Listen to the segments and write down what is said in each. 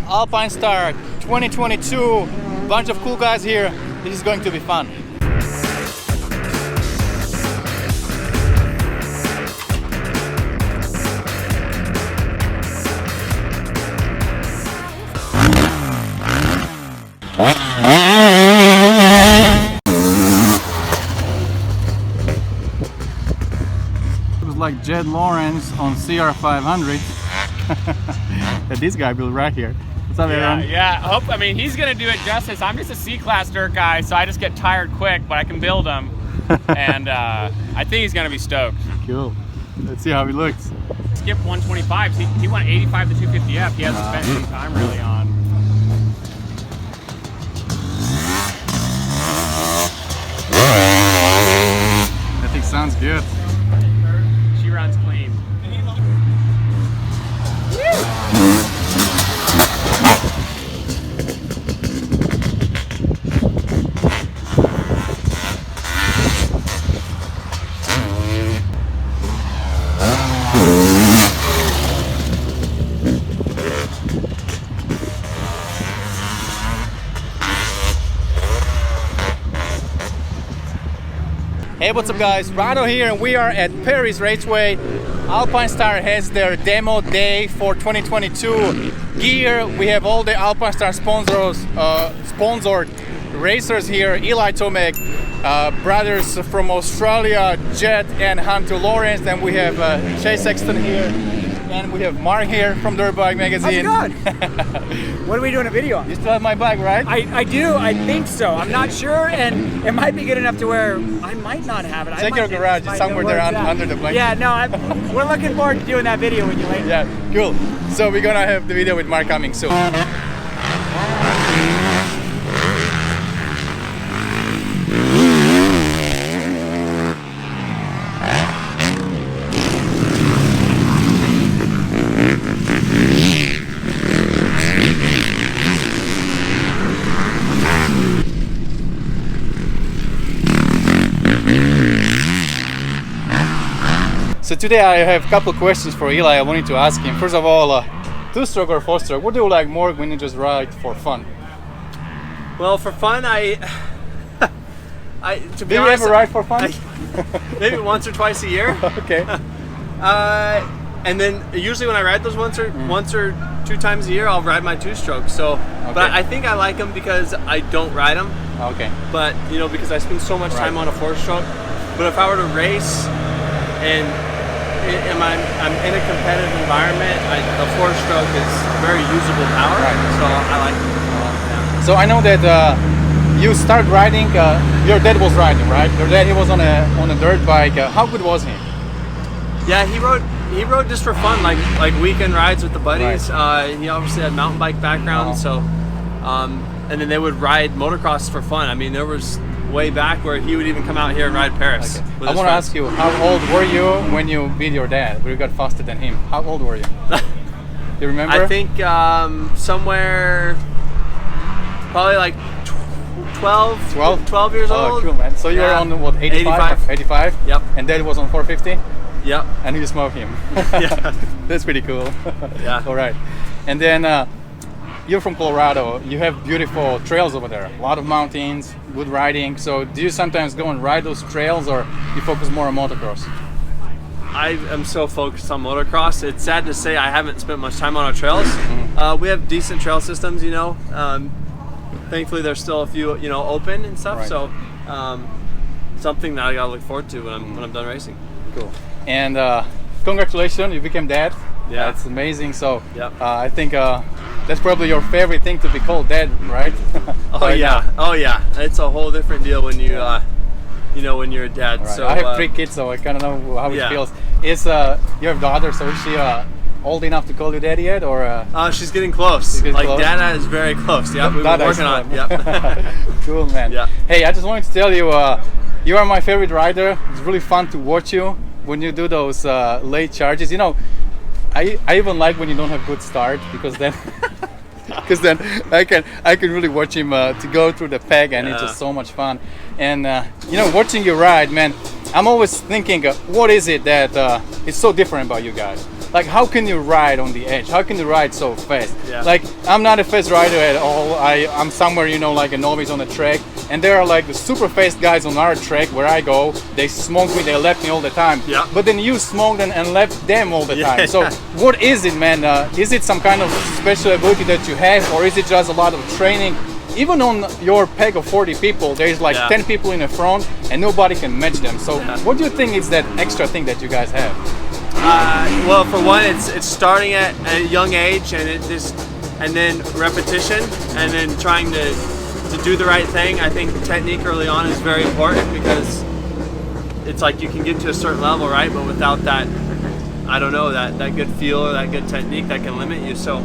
Alpinestars 2022. Bunch of cool guys here. This is going to be fun. It was like Jett Lawrence on CR500. This guy built right here. What's up, everyone? Yeah. I mean, he's gonna do it justice. I'm just a C-class dirt guy, so I just get tired quick, but I can build him. And I think he's gonna be stoked. Cool. Let's see how he looks. Skip 125. He went 85 to 250F. He hasn't spent any time really on. I think sounds good. She runs clean. Hey, what's up guys? Rado here, and we are at Paris Raceway. Alpinestars has their demo day for 2022 gear. We have all the Alpinestars sponsored racers here. Eli Tomac, brothers from Australia, Jett and Hunter Lawrence. Then we have Chase Sexton here. And we have Mark here from Dirt Bike Magazine. How's it going? What are we doing a video on? You still have my bike, right? I do, I think so. I'm not sure, and it might be good enough to where I might not have it. Check your garage, it's somewhere there under the blanket. Yeah, no, we're looking forward to doing that video with you later. Yeah, cool. So we're gonna have the video with Mark coming soon. So today I have a couple of questions for Eli. I wanted to ask him. First of all, two-stroke or four-stroke? What do you like more when you just ride for fun? Well, for fun, to be do honest, you ever ride for fun? maybe once or twice a year. Okay. And then usually when I ride those once or 2 times a year, I'll ride my two-stroke. So, Okay. but I think I like them because I don't ride them. Okay. But because I spend so much time on a four-stroke. But if I were to race and I'm in a competitive environment, a four-stroke is very usable power, so I like it. Yeah. So I know that you started riding. Your dad was riding, right? Your dad, he was on a dirt bike. How good was he? Yeah, he rode just for fun, like weekend rides with the buddies. Right. He obviously had mountain bike background, so and then they would ride motocross for fun. I mean, there was way back where he would even come out here and ride Paris. Okay. With I his want to friends. ask you, how old were you when you beat your dad? When you got faster than him? How old were you? Do you remember? I think somewhere probably like 12 years Oh, old. cool, man. So you were on what, 85? 85? Yep. And dad was on 450? Yep. And you smoked him. Yeah. That's pretty cool. Yeah. All right. And then you're from Colorado. You have beautiful trails over there. A lot of mountains, good riding. So do you sometimes go and ride those trails, or you focus more on motocross? I am so focused on motocross. It's sad to say I haven't spent much time on our trails. We have decent trail systems, Thankfully, there's still a few, open and stuff. Right. So, something that I gotta look forward to when I'm done racing. Cool. And congratulations, you became dad. Yeah. That's amazing. So Yep. I think that's probably your favorite thing, to be called dad, right? Oh yeah. Oh yeah. It's a whole different deal when you, when you're a dad. Right. So I have 3 kids, so I kind of know how it yeah. feels. Is your daughter, so is she old enough to call you daddy yet, or? She's getting close. She's getting close? Dada is very close. Yeah, we've been Dada is working on it. fun. Yep. Cool, man. Yeah. Hey, I just wanted to tell you, you are my favorite rider. It's really fun to watch you when you do those late charges. I even like when you don't have good start, because then I can really watch him to go through the pack, and it's just so much fun. And watching you ride, man, I'm always thinking, what is it that is so different about you guys? Like, how can you ride on the edge? How can you ride so fast? Yeah. Like, I'm not a fast rider at all. I'm somewhere, you know, like a novice on the track, and there are like the super fast guys on our track where I go. They smoke me, they lap me all the time. Yeah. But then you smoke and lap them all the time. Yeah. So what is it, man? Is it some kind of special ability that you have, or is it just a lot of training? Even on your pack of 40 people, there's like 10 people in the front, and nobody can match them. So what do you think is that extra thing that you guys have? Well, for one, it's starting at a young age, and then repetition, and then trying to do the right thing. I think technique early on is very important, because it's like you can get to a certain level, right? But without that, I don't know, that good feel or that good technique, that can limit you. So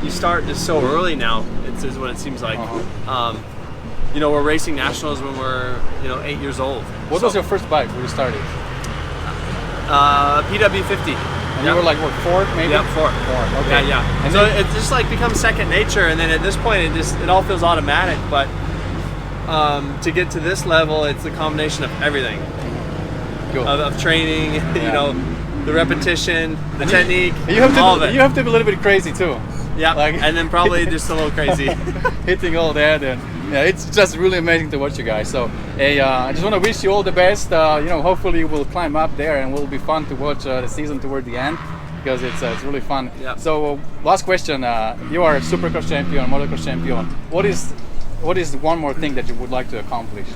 you start just so early now. Is what it seems like. You know, we're racing nationals when we're 8 years old. What was your first bike when you started? PW50. And you were like, what, 4 maybe? Yep, 4. Okay. Yeah. And so it just like becomes second nature, and then at this point it all feels automatic. But to get to this level, it's the combination of everything. Cool. Of training, you know, the repetition, the technique, all of it. You have to be a little bit crazy too. Yeah, and then probably just a little crazy. Hitting all that, and yeah, it's just really amazing to watch you guys. So I just want to wish you all the best. You know, hopefully you will climb up there, and it will be fun to watch the season toward the end, because it's really fun. Yep. So last question, you are a supercross champion, motocross champion. What is one more thing that you would like to accomplish?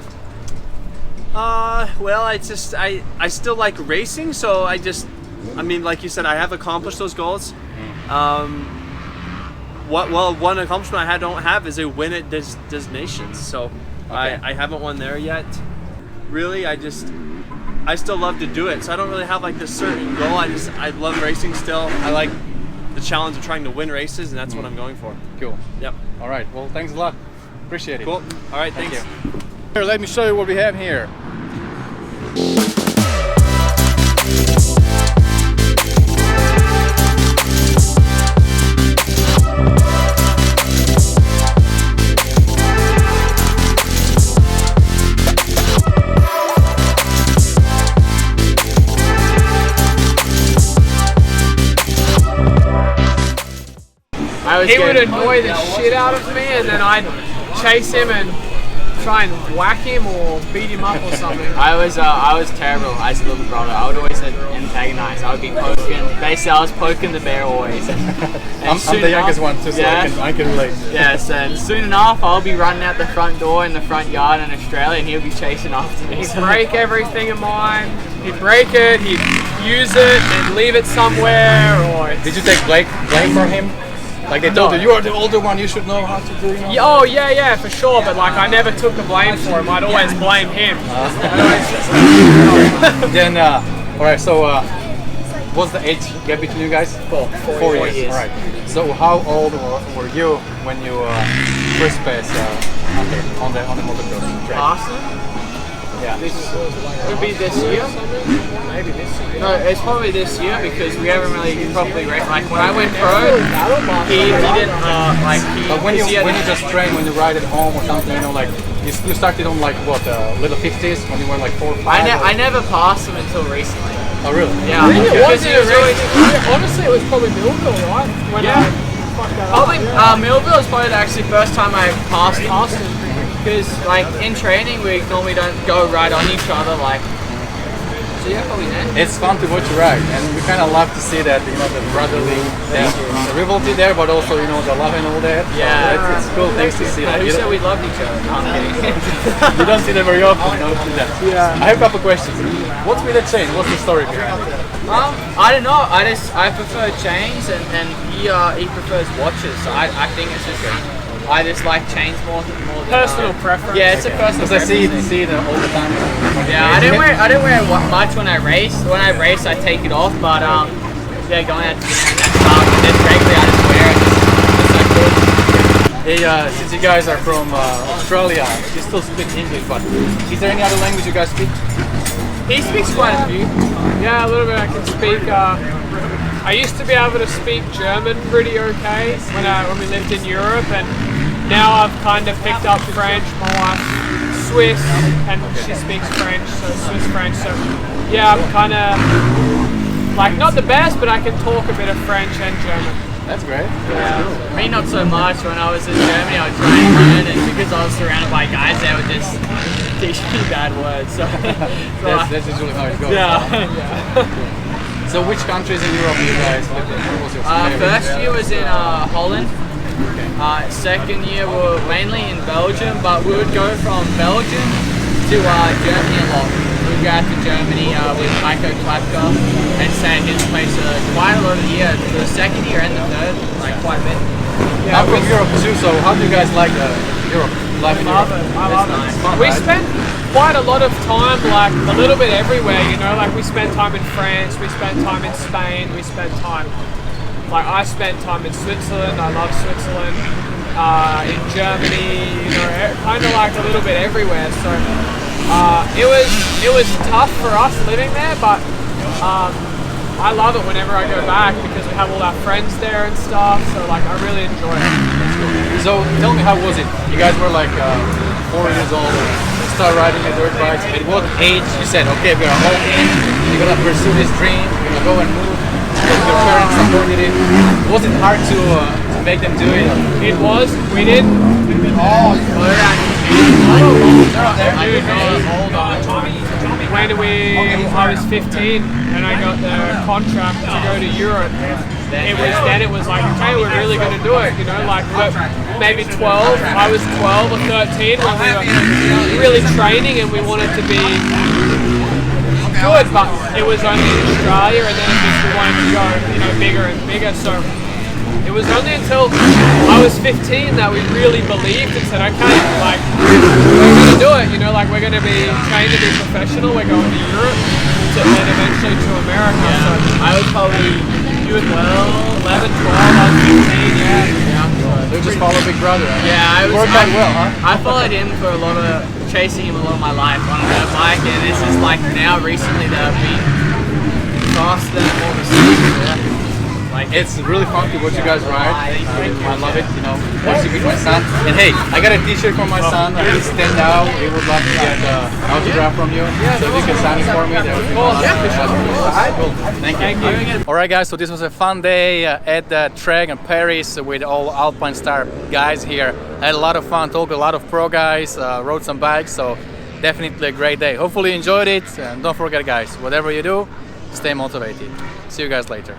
Well, I still like racing, so I mean, like you said, I have accomplished those goals. One accomplishment I don't have is a win at Nations. So I haven't won there yet. Really, I still love to do it. So I don't really have like this certain goal. I love racing still. I like the challenge of trying to win races, and that's what I'm going for. Cool. Yep. All right. Well, thanks a lot. Appreciate it. Cool. All right. Thanks. Thank you. Here, let me show you what we have here. He would annoy the shit out of me, and then I'd chase him and try and whack him or beat him up or something. I was terrible as a little brother. I would always antagonize. I would be poking. Basically, I was poking the bear always. I'm the youngest one too, so I can relate. Yes, and soon enough, I'll be running out the front door in the front yard in Australia, and he'll be chasing after me. He'd break everything of mine. He'd break it. He'd use it and leave it somewhere. Or did you take blame for him? Like they told you, you are the older one, you should know how to do it. Oh yeah, for sure. But like, I never took the blame for him. I'd always blame him. Then, all right. So, what's the age gap between you guys? 4 years. All right. So, how old were you when you first passed on the motocross track? Awesome. Yeah. It would be this year. Maybe this year. No, it's probably this year, because we haven't really properly raced. Like when I went pro, he didn't like. But when you just train, when you ride at home or something, you know, like you started on like what little 50s when you were like 4 or 5. I never passed him until recently. Oh really? Yeah. It wasn't honestly, it was probably Millville, right? When Probably Millville is probably actually the first time I passed him. Because like in training we normally don't go right on each other, like. So yeah, probably then. It's fun to watch you ride, and we kind of love to see that, you know, the brotherly, the rivalry there, but also, you know, the love and all that. Yeah, so it's cool things to see. Who said we loved each other? I'm kidding. You don't see them very often. Don't see that. Yeah. I have a couple questions. What's with that chain? What's the story behind it? I don't know. I prefer chains, and he prefers watches. So I think it's just I just like chains more than personal preference. Yeah, it's a personal preference. Because I see it all the time. Yeah, I don't wear it much when I race. When I race, I take it off. But yeah, going out to that park and then regularly, I just wear it. It's so cool. Hey, since you guys are from Australia, you still speak English, but is there any other language you guys speak? He speaks quite a few. Yeah, a little bit. I can speak. I used to be able to speak German pretty okay when we lived in Europe, and now I've kind of picked up French. My wife's Swiss, and she speaks French, so Swiss French. So yeah, I'm kind of like not the best, but I can talk a bit of French and German. That's great. Me, not so much. When I was in Germany, I was trying to learn, and because I was surrounded by guys, they would just teach me bad words. So, That's usually how it goes. yeah. So which countries in Europe you guys lived in? What was your favorite? First year was in Holland. Second year we were mainly in Belgium, but we would go from Belgium to Germany a lot. We would go out to Germany with Heiko Klapka and stay at his place quite a lot of the year. For the second year and the third, like quite a bit. Yeah, I'm from Europe too, so how do you guys like Europe? Life in Europe? I love it. Nice. Fun, We right? spent quite a lot of time, like a little bit everywhere, you know, like we spent time in France, we spent time in Spain, we spent time, like I spent time in Switzerland, I love Switzerland, in Germany, you know, kind of like a little bit everywhere. So it was tough for us living there, but I love it whenever I go back because we have all our friends there and stuff, so like I really enjoy it. So tell me, how was it? You guys were like 4 years old, you start riding a dirt bike. At what age you said, okay, we're gonna all in, you're gonna pursue this dream, you're gonna go and move? Your parents supported it. Was it hard to make them do it? It was. We didn't. When I was 15 and I got the contract to go to Europe, it was like, okay, we're really going to do it, you know, like maybe 12. I was 12 or 13 when we were really training and we wanted to be good, but it was only in Australia, and then we wanted to go, you know, bigger and bigger. So it was only until I was 15 that we really believed and said, okay, like we're gonna do it. You know, like we're gonna be trained to be professional. We're going to Europe, and eventually to America. Yeah. So I was probably 11, 12, I was 15. You just follow Big Brother. Yeah, Worked out well, huh? I followed him for chasing him a lot of my life on a dirt bike, and this is like now recently that I've been faster and more received. Like It's really fun to watch you guys ride. I love it, you know, watching with my son. And hey, I got a t-shirt from my son. He's 10 now. He would love to get an autograph from you. So if you can sign it for me, that would be awesome. Cool. Thank you. Alright guys, so this was a fun day at the track in Paris with all Alpinestars guys here. I had a lot of fun, talked to a lot of pro guys, rode some bikes, so definitely a great day. Hopefully you enjoyed it, and don't forget guys, whatever you do, stay motivated. See you guys later.